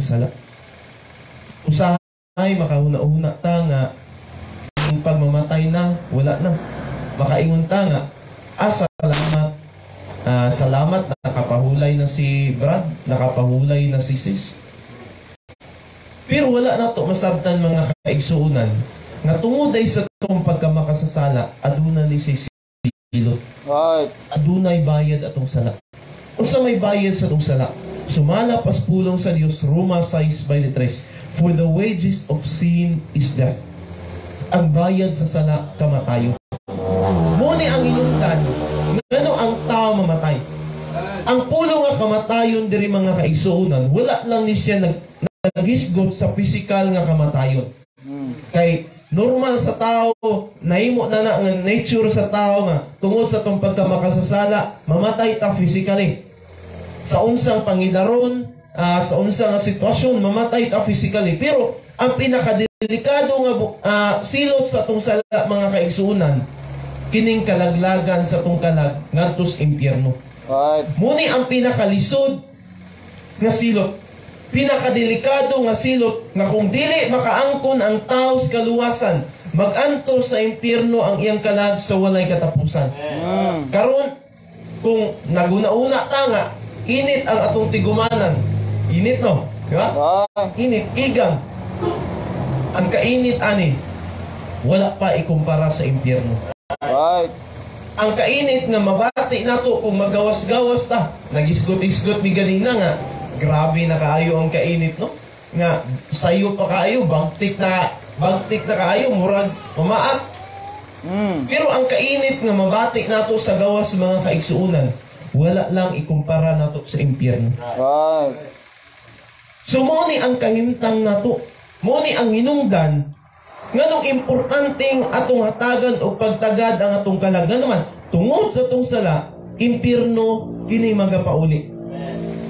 atong sala. Usahay makahuna-una ta nga ang pagmamatay na wala na. Makaingon ta nga salamat. Salamat, nakapahulay na si Brad, nakapahulay na si Sis. Pero wala na to masabtan mga kaigsuunan nga tungod ay sa itong pagkamakasasala, aduna ni si Silo. Right. Adunay bayad atong sala. Kung sa may bayad sa itong sala, sumala pas pulong sa Diyos, Roma 6:23, for the wages of sin is death. Ang bayad sa sala, kamatayo. Muni ang inungdan, ngano ang tao mamatay. Ang pulong nga kamatayon diri mga kaigsuunan, wala lang ni siya naghisgot sa physical nga kamatayon. Kay normal sa tao, nahimo na nga nature sa tao nga tungod sa tong pagkamakasasala, mamatay ta physically. Sa unsang pangidaron, sa unsang sitwasyon, mamatay ta physically. Pero ang pinakadelikado nga silot sa tong sala mga kaigsuunan, kining kalaglagan sa tong kalag ngadtos impyerno. Right. Muni ang pinakalisod nga silot, pinakadelikado nga silot nga kung dili makaangkon ang tao sa kaluwasan, maganto sa impyerno ang iyang kalag sa walay katapusan. Karon kung naguna-una ta nga init ang atong tigumanan, init no, di ba? Init, igang. Ang kainit ani wala pa ikumpara sa impyerno. Right. Ang kainit nga mabati nato kung magawas-gawas ta, nagisgot-isgot mi ganina nga grabe na kaayo ang kainit, no? Nga sayo pa kaayo, bagtik na kaayo, murag mamaak. Pero ang kainit nga mabati nato sa gawas mga kaigsuunan, wala lang ikumpara nato sa impyerno. Right. So muni ang kahimtang nato, muni ang hinungdan, nganong importanteng atong hatagan o pagtagad ang atong kalag. Nga naman, tungod sa atong sala, impyerno kini magapauli.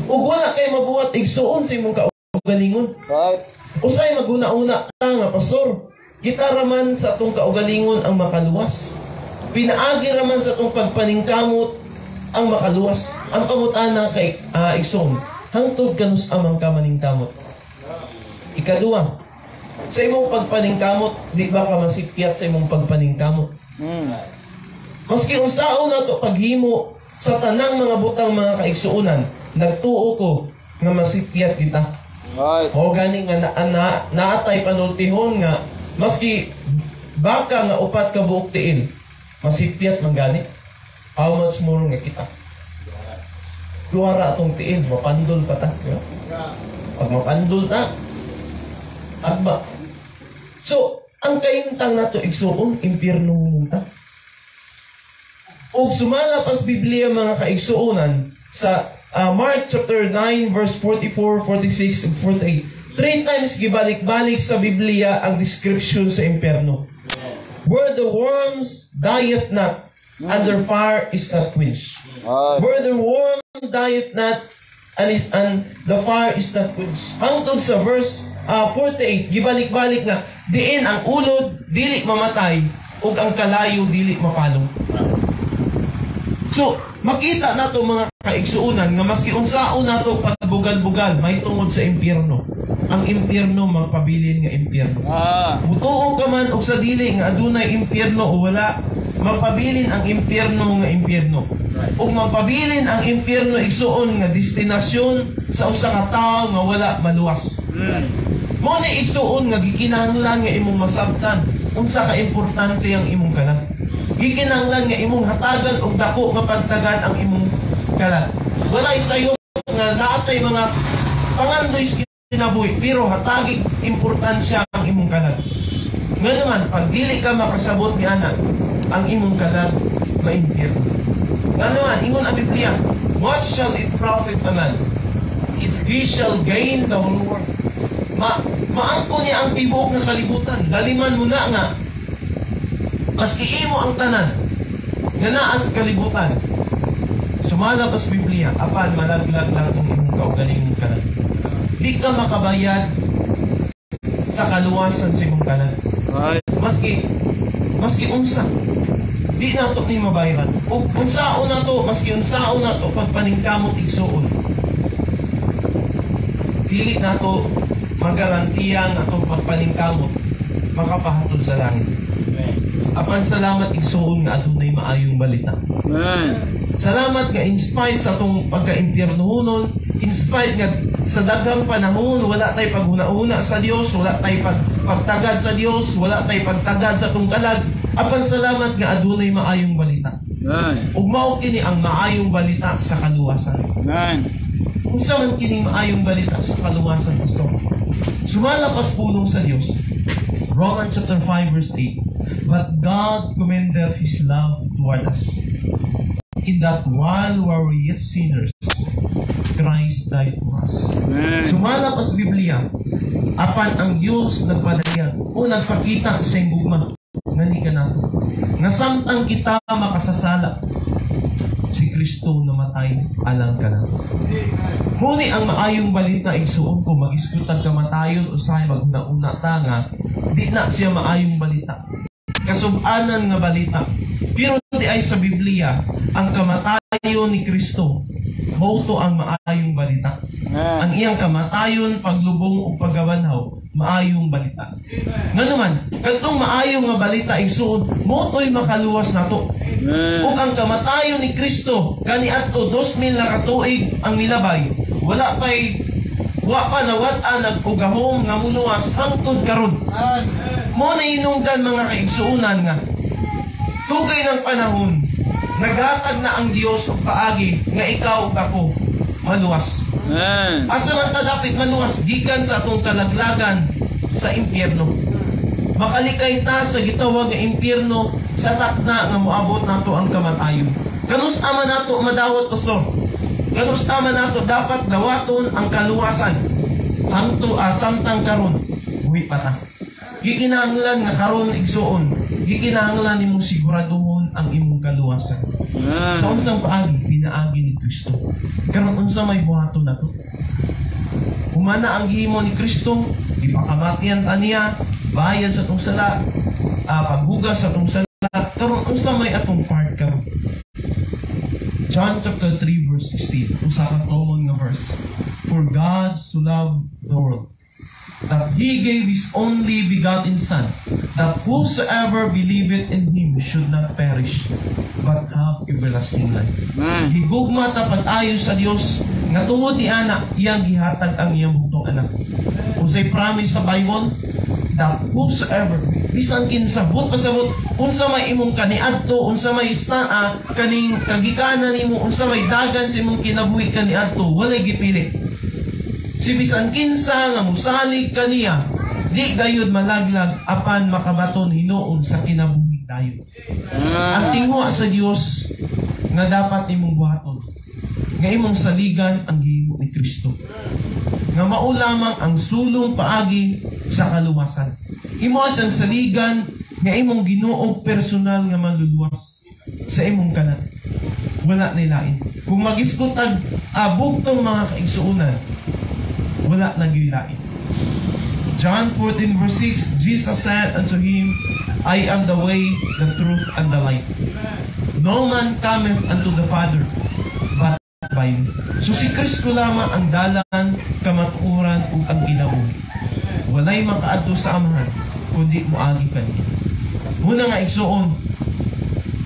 Ug wala kay mabuhat igsuon sa imong kaugalingon. Right. Usay maguna-una ta nga pastor, kita raman sa atong kaugalingon ang makaluwas. Pinaagi raman sa atong pagpaningkamot ang makaluwas. Ang pangutana kay igsoon, hangtod kanus amang ka maningkamot. Ikaduha, sa imong pagpaningkamot, di ba ka masikyat sa imong pagpaningkamot? Maski unsaon nato paghimo sa tanang mga butang mga kaigsuunan, nagtuo ko nga masikyat kita. Right. O gani nga naatay panultihon nga maski baka nga upat ka buok tiil, masipyat man gani. How much more nga kita? Luara atong tiil, mapandol pa ta. Pag mapandol ta, at ba? So, ang kaimtang nato igsuon, impyerno munta. O sumala pas Biblia mga kaigsuonan sa Mark chapter 9 verse 44, 46, and 48. 3 times gibalik-balik sa Biblia ang description sa impyerno. Where the worms dieth not, and their fire is not quenched. Where the worm dieth not, and the fire is not quenched. Hangtod sa verse 48, gibalik-balik nga, diin ang ulod, dili mamatay, ug ang kalayo, dili mapalong. So, makita nato mga kaigsuunan nga maski unsaon nato pagbugal-bugal may tungod sa impyerno. Ang impyerno magpabilin nga impyerno. Mutuo ka man og sa dili nga adunay impyerno o wala, magpabilin ang impyerno nga impyerno. Ug magpabilin ang impyerno igsuon nga destinasyon sa usa ka tawo nga wala maluwas. Mo ni igsuon nga gikinahanglan nga imong masabtan unsa ka importante ang imong kalag. Gikinahanglan nga imong hatagan og dako nga pagtagad ang imong kalag. Walay sayo nga naatay mga pangandoy kinabuhi, pero hatagi importansya ang imong kalag. Nga naman, pag dili ka makasabot ni anak, ang imong kalag ma-impyerno. Nga naman, ingon ang Biblia, what shall it profit a man if he shall gain the whole world? Maangko niya ang tibok ng kalibutan. Daliman mo na nga, maski imo ang tanan nga naas kalibutan, sumala pas Biblia, apan malaglag lang ang imong kaugalingon kanan. Di ka makabayad sa kaluwasan sa imong kanan. Maski unsa, di na ito ni mabayaran. O unsaon na to, maski unsaon na to, pagpaningkamot igsuon. dili nato magarantiya nga atong pagpaningkamot makapahatod sa langit. Apan salamat igsuon nga adunay maayong balita. Salamat nga in spite sa atong pagka-impyernohonon, in spite nga sa daghang panahon wala tay paghuna-una sa Dios, wala tay pagtagad sa Dios, wala tay pagtagad sa atong kalag. Apan salamat nga adunay maayong balita. Ug mao kini ang maayong balita sa kaluwasan. Unsa man kini maayong balita sa kaluwasan, pastor? Sumalapas pulong sa Dios. Romans chapter 5 verse 8. But God commendeth His love toward us, in that while we were yet sinners, Christ died for us. Sumalapas Biblia, apan ang Dios nagpadayag o nagpakita sa gugma ngani kanato nga samtang kita makasasala, si Kristo namatay alang kanato. Huni ang maayong balita igsuon ko mag-iskutan kamatayon usahay maguna-una ta nga di na siya maayong balita. Kasub-anan nga balita. Pero di ay sa Biblia ang kamatayon ni Kristo mao to ang maayong balita. Ang iyang kamatayon, paglubong o paggabanhaw, maayong balita. Nga naman, katong maayong nga balita igsuon mo to'y makaluwas nato. Kung ang kamatayon ni Kristo kaniadto 2000 na katuig ang nilabay, wala pa nawat-an nagugahom nga muluwas hangtod karon. Mo na hinungdan mga kaigsuunan nga tugay ng panahon naghatag na ang Dios og paagi nga ikaw ug ako maluwas. Asa man ta dapat maluwas gikan sa atong kalaglagan sa impyerno. Makalikay ta sa gitawag nga impyerno sa takna nga moabot nato ang kamatayon. Kanus ama nato madawat, pastor? Kanus ama nato dapat dawaton ang kaluwasan hangtod samtang karon buhi pa ta. Gikinahanglan nga karon igsuon, gikinahanglan nimong siguraduhon ang imong kaluwasan. Sa unsang paagi pinaagi ni Kristo. Karon unsa may buhaton nato? Humana ang gihimo ni Kristo, ipakamatian ta niya, bayad sa atong sala, paghugas sa atong sala. Karon unsa may atong part karon? John chapter 3 verse 16. Usa ka common nga verse. For God so loved the world that He gave His only begotten Son, that whosoever believeth in Him should not perish, but have everlasting life. Higugma ta pag-ayo sa Dios nga tungod ni anak iyang gihatag ang iyang bugtong anak. Unsay promise sa Bible, that whosoever, bisan kinsa but pasabot, unsa may imong kaniadto, unsa may kaning kagikanan nimo, unsa may dagan sa imong kinabuhi kaniadto, walay gipili. Si bisan kinsa nga musalig kaniya, di gayud malaglag apan makabaton hinuon sa kinabuhi dayon. Ang tingwa sa Dios nga dapat imong buhaton, nga imong saligan ang gihimo ni Kristo. Nga mao lamang ang sulong paagi sa kaluwasan. Imo siyang saligan nga imong Ginoo personal nga manluluwas sa imong kanan. Wala na ilain. Kung mag-iskutag bugtong mga kaigsuunan, wala na gilain. John 14 verse 6, Jesus said unto him, I am the way, the truth, and the life. No man cometh unto the Father, but by me. So si Kristo lamang ang dalan, kamatuoran, ug ang kinabuhi. Walay makaadto sa Amahan, kundi moagi kaniya. Muna nga igsuon,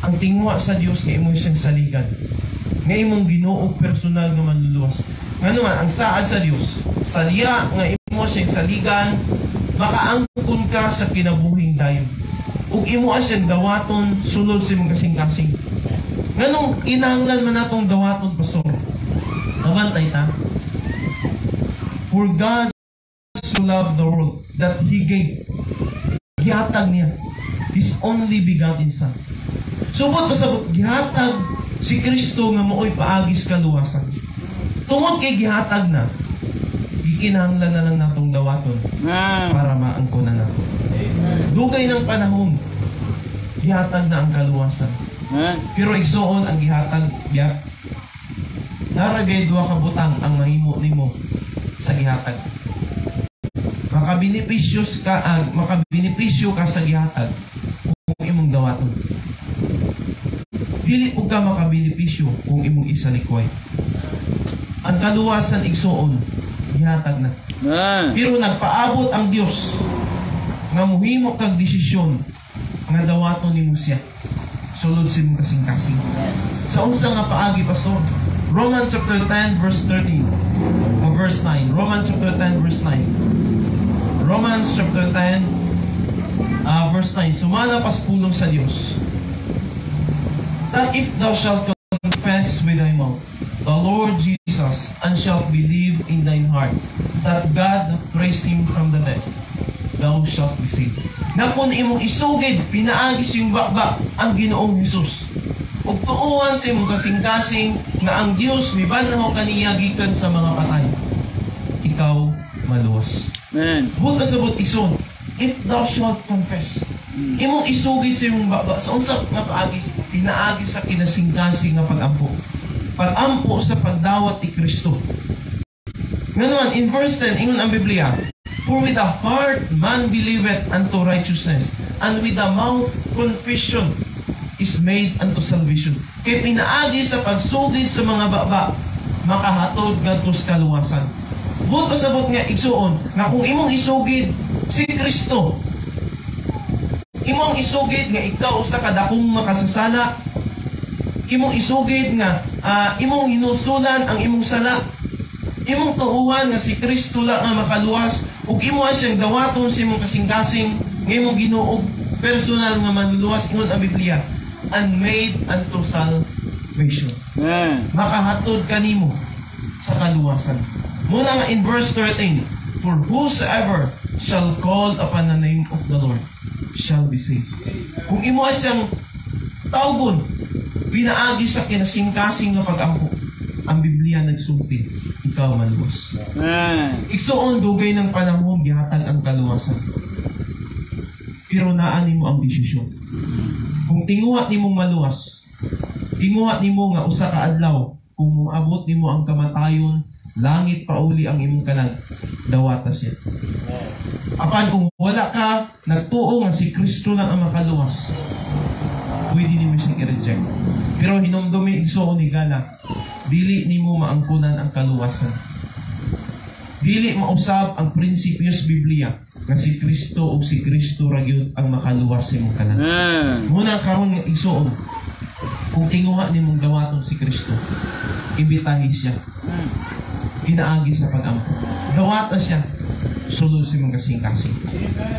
ang tingwa sa Dios nga imong siyang saligan, nga imong Ginoo personal nga manluluwas. Nga naman, ang saad sa Dios, saliya nga imo siyang saligan, makaangkon ka sa kinabuhing dayon. Ug imo siyang dawaton sulod sa imong kasing-kasing. Nganong kinahanglan man natong dawaton, pastor? Nabantay ta. For God so loved the world that He gave, gihatag niya His only begotten Son. Subot pasabot, gihatag si Kristo nga mooy paagis kaluwasan. Tungod kay gihatag na, gikinahanglan na lang natong dawaton para maangkon na nato. Dugay ng panahon, gihatag na ang kaluwasan. Pero igsuon ang gihatag biya. Naragay duha ka butang ang mahimo nimo sa gihatag. Makabenepisyo ka sa gihatag kung imong dawaton. Dili ug ka makabenepisyo kung imong isalikway. Ang kaluwasan igsuon, gihatag na. Pero nagpaabot ang Dios nga muhimo kag desisyon nga dawaton nimo siya sulod sa imong kasing-kasing. Sa unsa nga paagi, Pastor? Romans chapter 10 verse 13 o verse 9. Romans chapter 10 verse 9. Romans chapter 10 verse 9. Sumala paspulong sa Dios. That if thou shalt confess with thy mouth the Lord Jesus, and shalt believe in thine heart that God raised him from the dead, thou shalt be saved. Na kung imong isugid, pinaagis yung bakbak ang Ginoong Hesus. Ug tuuhan sa imong kasing-kasing nga ang Dios mibanaw kaniya gikan sa mga patay, ikaw maluwas. Amen. Buot kasabot ison, if thou shalt confess, imong isugid sa imong bakbak sa unsa nga paagi, pinaagi sa kinasing-kasing nga pag-ampo. Pag-ampo sa pagdawat ni Kristo. Nga naman, in verse 10, ingon ang Biblia, for with the heart man believeth unto righteousness, and with the mouth confession is made unto salvation. Kaya pinaagi sa pagsugid sa mga baba, makahatod ngadto sa kaluwasan. Buot pasabot nga igsuon, nga kung imong isugid si Kristo, imong isugid nga ikaw sa kadakong makasasala, imong isugid nga imong hinusulan ang imong sala, imong tuuhan nga si Kristo lang ang makaluwas, ug imo siyang dawaton sa imong kasing-kasing nga imong Ginoo personal nga manluluwas. Ingon ang Biblia, and made unto salvation. Makahatod kanimo sa kaluwasan. Muna nga in verse 13, for whosoever shall call upon the name of the Lord shall be saved. Kung imo siyang tawgon, pinaagi sa kinasing-kasing nga pag-ampo, ang Biblia nagsulti, ikaw maluwas. Igsuon dugay ng panahon gihatag ang kaluwasan. Pero naan nimo ang desisyon. Kung tinguha nimong maluwas, tinguha nimo nga usa ka adlaw, kung moabot nimo ang kamatayon, langit pauli ang imong kanag, dawata siya. Apan kung wala ka nagtuo nga si Kristo lang ang makaluwas, pwede nimo siyang i-reject. Pero hinumdumi igsuon ni gala, dili nimo maangkunan ang kaluwasan. Dili mausab ang prinsipyos Biblia nga si Kristo o si Kristo ra gyud ang makaluwas sa imong kanan. Muna karon nga igsuon, kung tinguha nimong dawaton si Kristo, imbitahi siya. Pinaagi sa pag-ampo. Dawata siya, sulod sa imong kasing-kasing.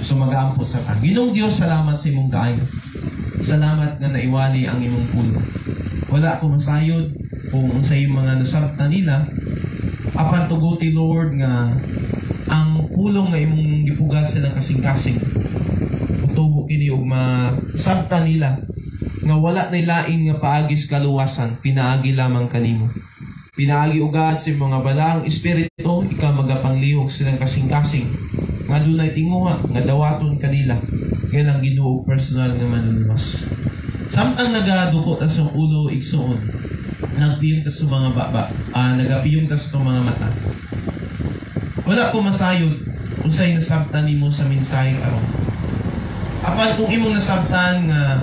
So mag-aampo sa kan. Ginoong Dios, salamat sa imong kaayo. Salamat nga naiwali ang imong pulo. Wala ko masayod kung unsay mga nasabta nila. Apan tuguti, Lord, nga ang pulong nga imong gipugasan ng kasing-kasing. Utubo kini og masabta nila nga wala nilain nga paagis kaluwasan, pinaagi lamang kanimo. Pinaagi ugad sa mga balang espiritu, ikaw magapanglihok silang kasing-kasing. Nga dunay tinguha, nga dawaton kanila. Yan ang Ginoo personal nga manluluwas. Samtang nagadukot ang siyang ulo igsuon, nagpiyong ka sa mga baba, nagapiyong ka sa mga mata. Wala ko masayod unsay nasabtan nimo sa mensahe karon. Apan kung imong nasabtan nga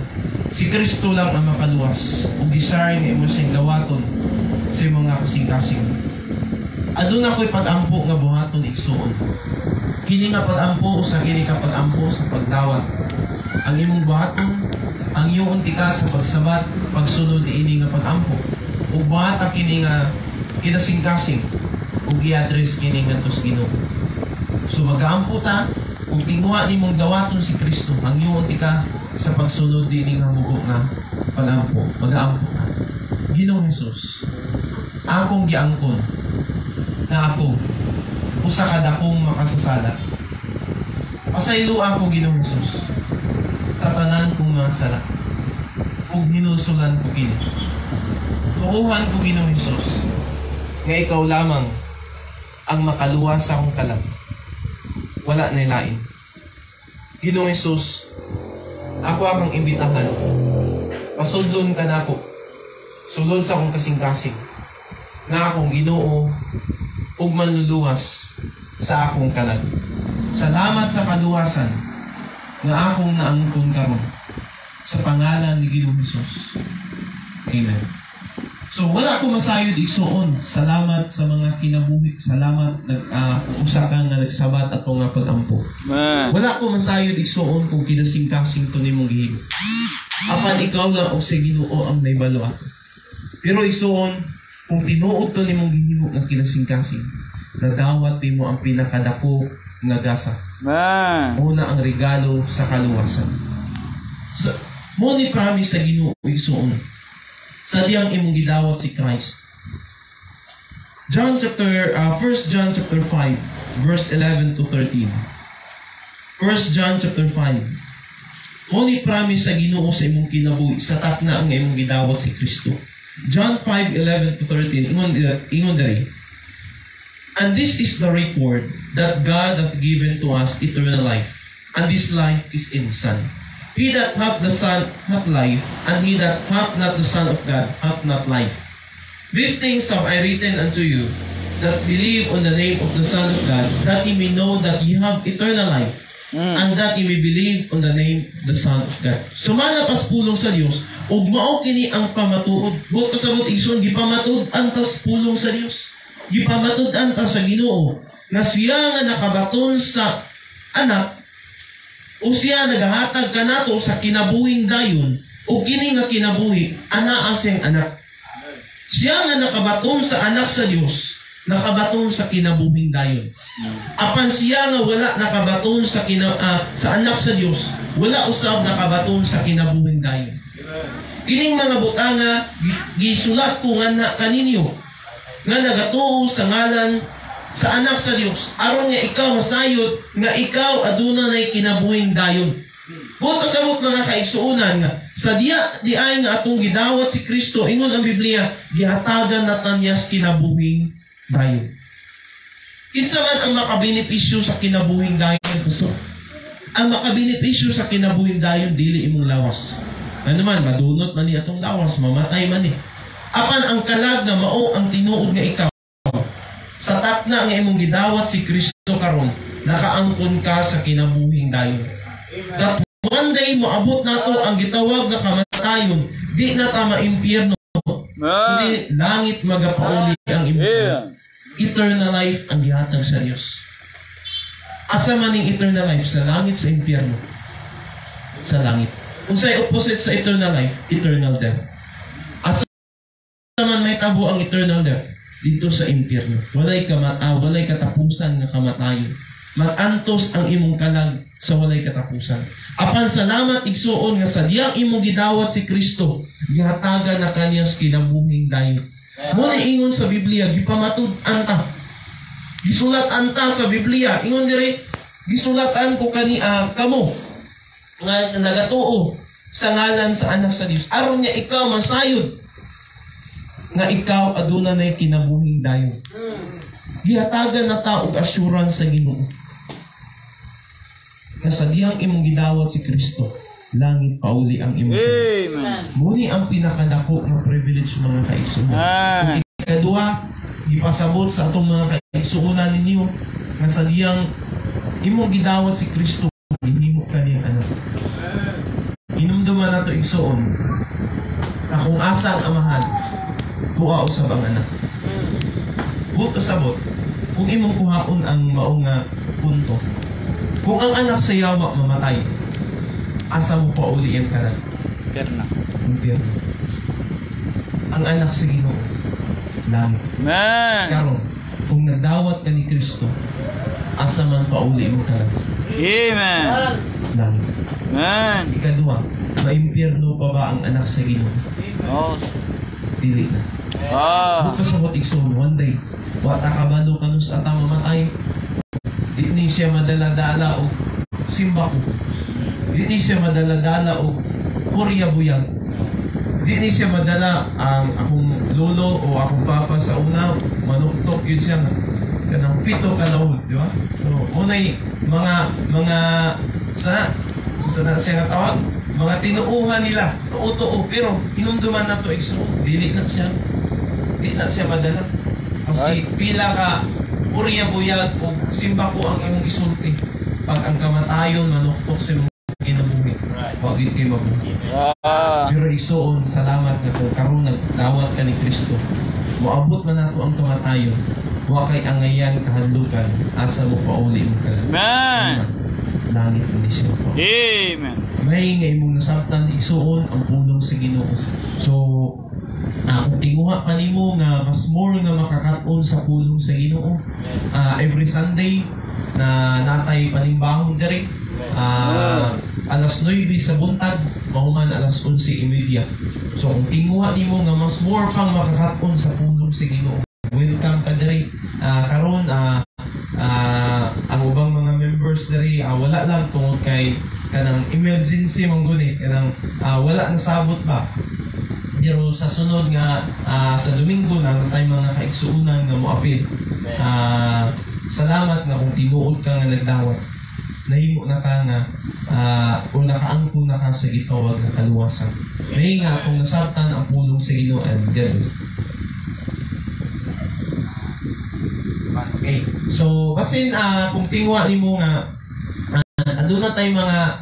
si Kristo lang ang makaluwas, ug desire nga imo siyang dawaton sa mga kasing-kasing, aduna ko'y pag-ampo nga buhaton igsuon. Kini nga pag-ampo sa kini ka pag-ampo sa pagdawat. Ang imong buhaton, ang iyong untika sa pagsabat, pagsunod ini nga pag-ampo. Ug buhatan kini nga kinasing-kasing, ug i-address kini nga tos Ginoo. So mag-aampo ta, kung tinguha nimong dawaton si Kristo, ang iyong untika sa pagsunod ini nga mugo nga pag-ampo. Mag-aampo ta. Ginoong Hesus, akong giangkon na ako usa ka dakong makasasala. Pasaylo ako, Ginoong Hesus, sa tanan kong mga sala, ug hinusulan ko kini. Tuuhan ko, Ginoong Hesus, nga ikaw lamang ang makaluwas sa akong kalag. Wala na lain. Ginoong Hesus, ako akong imbitahan. Pasudlon ka na ako. Sulod sa akong kasing-kasing. Nga akong Ginoo ug manluluwas sa akong kalag. Salamat sa kaluwasan nga akong naangkon karon. Sa pangalan ni Ginoong Hesus. Amen. So wala ko masayod igsuon. Salamat sa mga kinabuhi. Salamat usa ka nga nagsabat ato nga pag-ampo. Wala ko masayod igsuon kung kinasing-kasing to nimong gihimo. Apan ikaw lang o sa Ginoo ang naibalo ako. Pero igsuon kung tinuod to nimong gihimo nga kinasing-kasing, nadawat nimo ang pinakadako nga gasa. Una ang regalo sa kaluwasan. So, mo ni promise sa Ginoo igsuon. Sa diyang imong gidawat si Christ. 1 John chapter 5 verse 11 to 13. 1 John chapter 5. Mo ni promise sa Ginoo sa imong kinabuhi sa takna ang imong gidawat si Kristo. John 5:11 to 13 ingon diri. And this is the record that God hath given to us eternal life, and this life is in His Son. He that hath the Son hath life, and he that hath not the Son of God hath not life. These things have I written unto you, that believe on the name of the Son of God, that ye may know that ye have eternal life, and that ye may believe on the name of the Son of God. Sumalapas pulong sa Dios, ug mao kini ang pamatuod. Buot kasabot ison, gipamatud antas pulong sa Dios. Gipamatud antas sa Ginoo, na siya nga nakabaton sa anak, o siya nagahatag kanato sa kinabuhing dayon, o kini nga kinabuhi, anaa siyang anak. Siya nga nakabaton sa anak sa Dios, nakabaton sa kinabuhing dayon. Apan siya nga wala nakabaton sa anak sa Dios, wala usab nakabaton sa kinabuhing dayon. Kining mga butanga gisulat ko nga kaninyo, nga nagatuo sa ngalan sa anak sa Dios, aron nga ikaw masayod nga ikaw aduna nay kinabuhing dayon. Buot pasabot mga kaigsuonan nga sa diay nga atong gidawat si Kristo, ingon ang Biblia, gihatagan natan niya sa kinabuhing dayon. Kinsa man ang makabenepisyo sa kinabuhing dayon, Pastor? Ang makabenepisyo sa kinabuhing dayon dili imong lawas. Ano man, madunot man ni atong lawas, mamatay man ni. Apan ang kalag nga mao ang tinuod nga ikaw, sa takna nga imong gidawat si Kristo karon, nakaangkon ka sa kinabuhing dayon. That one day moabot nato ang gitawag nga kamatayon, di na ta maimpyerno, kundi langit magapauli ang imong. Eternal life ang gihatag sa Dios. Asa man ning eternal life? Sa langit, sa impyerno? Sa langit. Unsay opposite sa eternal life? Eternal death. Asa man may tabo ang eternal death? Dito sa impyerno. Walay katapusan nga kamatayon. Matantos ang imong kalag sa walay katapusan. Apan salamat igsuon nga sa diyang imong gidawat si Kristo, gihatagan na kaniya sa kinabuhing dayon. Muna ingon sa Biblia, gipamatud anta. Gisulat anta sa Biblia. Ingon diri, gisulatan ko kamo nga nagatuo sa ngalan sa anak sa Dios. Aron niya ikaw masayod nga ikaw aduna nay kinabuhing dayon. Gihatagan na ta og assurance sa Ginoo. Nga sa diyang imong gidawat si Kristo, langit pauli ang imong. Amen. Muni ang pinakadako nga privilege mga kaigsuonan. Ikadua, gipasabot sa atong mga kaigsuonan ninyo nga sa diyang imong gidawat si Kristo, hinimo kaniyang anak. Inumduman nato igsuon na kung asa ang amahan, tuwa usab ang anak. Buot pasabot, kung imong kuhaon ang maong nga punto, kung ang anak sa yawa mamatay, asa mo pa uli ang kalag? Impyerno. Ang anak sa Ginoo, langit. Karon, kung nagdawat ka ni Kristo, asa man pa uli ang kalag? Amen. Langit. Amen. Ikadua, maimpyerno pa ba ang anak sa Ginoo? Dili na. Bukas sa igsoon, one day, wata kabalo kanus at mamatay, di ni siya madala-dala o simba ko. Di ni siya madala-dala o kurya buyag. Di ni siya madala ang akong lolo o akong papa sa una, manuktok yun siya kanang pito kalawod, di ba? So, unay mga sa siya nga tawag, mga tinuuhan nila, tuo-tuo, pero inumduman na to igsoon, dili na siya madala. Maski pila ka kurya buyag o simba ko ang imong isulti, pag ang kamatayon manuktok sa imong kinabuhi. Wa gid kay mabuhi. Pero isuon salamat nga kung karon nagdawat ka ni Kristo. Moabot man nato ang kamatayon. Wa kay angayan kahadlukan asa mo pauli mo kalan. Amen. Langit ni siya. Amen. May nga imong nasabtan isuon ang pulong sa Ginoo. So kung tinguha pa nimo nga mas more nga makakaton sa pulong sa Ginoo, every Sunday na natay panimbahon diri, alas 9 sa buntag, mahuman alas 11:30. So kung tinguha nimo nga mas more pang makakaton sa pulong sa Ginoo, welcome ka diri. Karon ang ubang mga members diri wala lang tungod kay kanang emergency mong guni, kanang wala nasabot ba. Pero sa sunod nga sa Domingo na tayo mga kaigsuunan nga moapil. Salamat nga kung tinuod ka nga nagdawat. Nahimo na ka nga o nakaangko na ka sa gitawag na kaluwasan. May nga kung nasabtan ang pulong sa Ginoo and God. Okay. So basin kung tingwa nimo nga aduna tay mga